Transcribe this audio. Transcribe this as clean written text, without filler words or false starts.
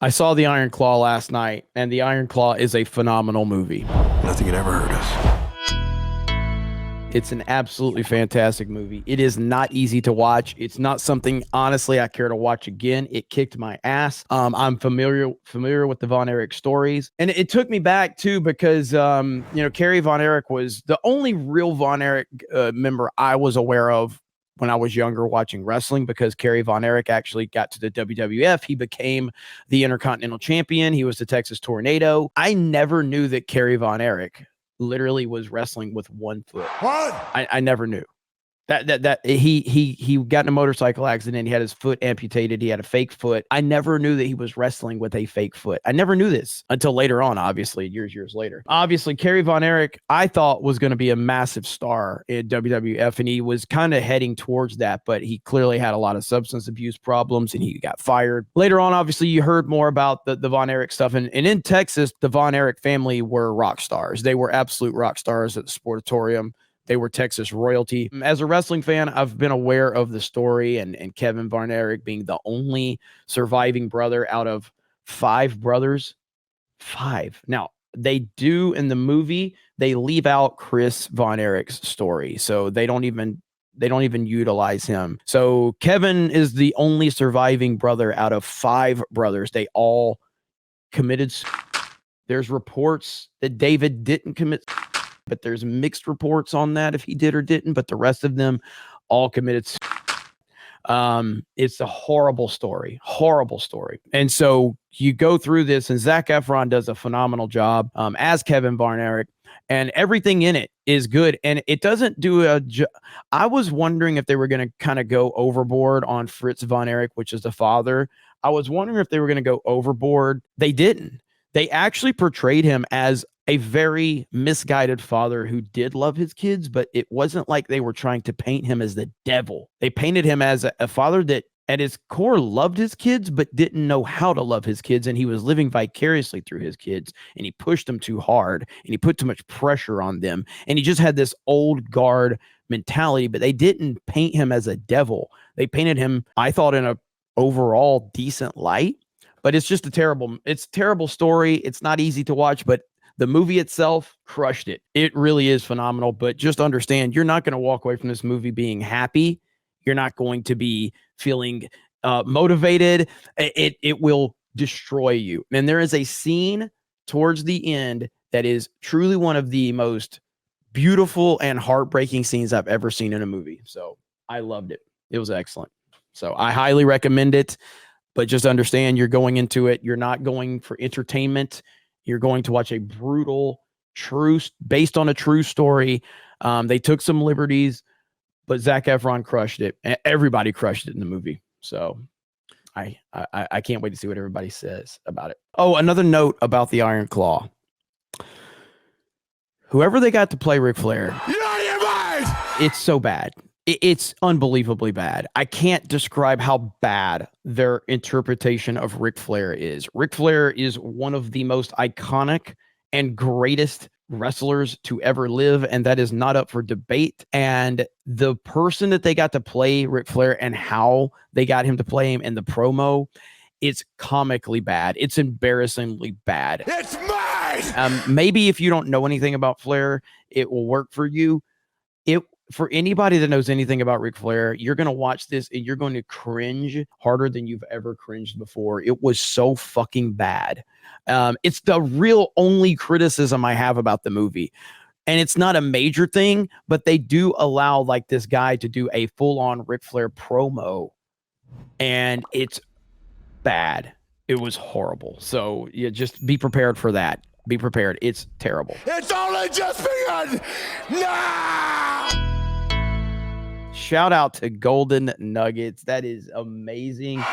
I saw The Iron Claw last night, and The Iron Claw is a phenomenal movie. Nothing could ever hurt us. It's an absolutely fantastic movie. It is not easy to watch. It's not something, honestly, I care to watch again. It kicked my ass. I'm familiar with the Von Erich stories, and it took me back too because Kerry Von Erich was the only real Von Erich member I was aware of when I was younger watching wrestling, because Kerry Von Erich actually got to the WWF. He became the Intercontinental Champion. He was the Texas Tornado. I never knew that Kerry Von Erich literally was wrestling with one foot. What? I never knew that he got in a motorcycle accident. He had his foot amputated. He had a fake foot. I never knew that he was wrestling with a fake foot. I never knew this until later on, obviously, years later. Obviously, Kerry Von Erich, I thought, was going to be a massive star in WWF, and he was kind of heading towards that, but he clearly had a lot of substance abuse problems, and he got fired. Later on, obviously, you heard more about the Von Erich stuff, and in Texas, the Von Erich family were rock stars. They were absolute rock stars at the Sportatorium. They were Texas royalty. As a wrestling fan, I've been aware of the story and Kevin Von Erich being the only surviving brother out of 5 brothers. 5. Now, they do in the movie, they leave out Chris Von Erich's story. So they don't even utilize him. So Kevin is the only surviving brother out of 5 brothers. They all committed. There's reports that David didn't commit, but there's mixed reports on that if he did or didn't, but the rest of them all committed. It's a horrible story. And so you go through this, and Zac Efron does a phenomenal job as Kevin Von Erich, and everything in it is good. And it doesn't do I was wondering if they were going to kind of go overboard on Fritz Von Erich, which is the father. I was wondering if they were going to go overboard. They didn't. They actually portrayed him as a very misguided father who did love his kids, but it wasn't like they were trying to paint him as the devil. They painted him as a father that at his core loved his kids, but didn't know how to love his kids. And he was living vicariously through his kids, and he pushed them too hard, and he put too much pressure on them. And he just had this old guard mentality, but they didn't paint him as a devil. They painted him, I thought, in a overall decent light, but it's just a terrible story. It's not easy to watch, but the movie itself crushed it. It really is phenomenal, but just understand, you're not going to walk away from this movie being happy. You're not going to be feeling motivated. It will destroy you. And there is a scene towards the end that is truly one of the most beautiful and heartbreaking scenes I've ever seen in a movie. So I loved it. It was excellent. So I highly recommend it, but just understand, you're going into it. You're not going for entertainment. You're going to watch a brutal, based on a true story. They took some liberties, but Zac Efron crushed it. Everybody crushed it in the movie. So I can't wait to see what everybody says about it. Oh, another note about the Iron Claw. Whoever they got to play Ric Flair, You're out of your mind! It's so bad. It's unbelievably bad. I can't describe how bad their interpretation of Ric Flair is. Ric Flair is one of the most iconic and greatest wrestlers to ever live, and that is not up for debate. And the person that they got to play Ric Flair and how they got him to play him in the promo, it's comically bad. It's embarrassingly bad. It's mine! Maybe if you don't know anything about Flair, it will work for you. For anybody that knows anything about Ric Flair, you're going to watch this and you're going to cringe harder than you've ever cringed before. It was so fucking bad. It's the real only criticism I have about the movie. And it's not a major thing, but they do allow like this guy to do a full-on Ric Flair promo. And it's bad. It was horrible. So yeah, just be prepared for that. Be prepared. It's terrible. It's only just begun! No! Shout out to Golden Nuggets. That is amazing.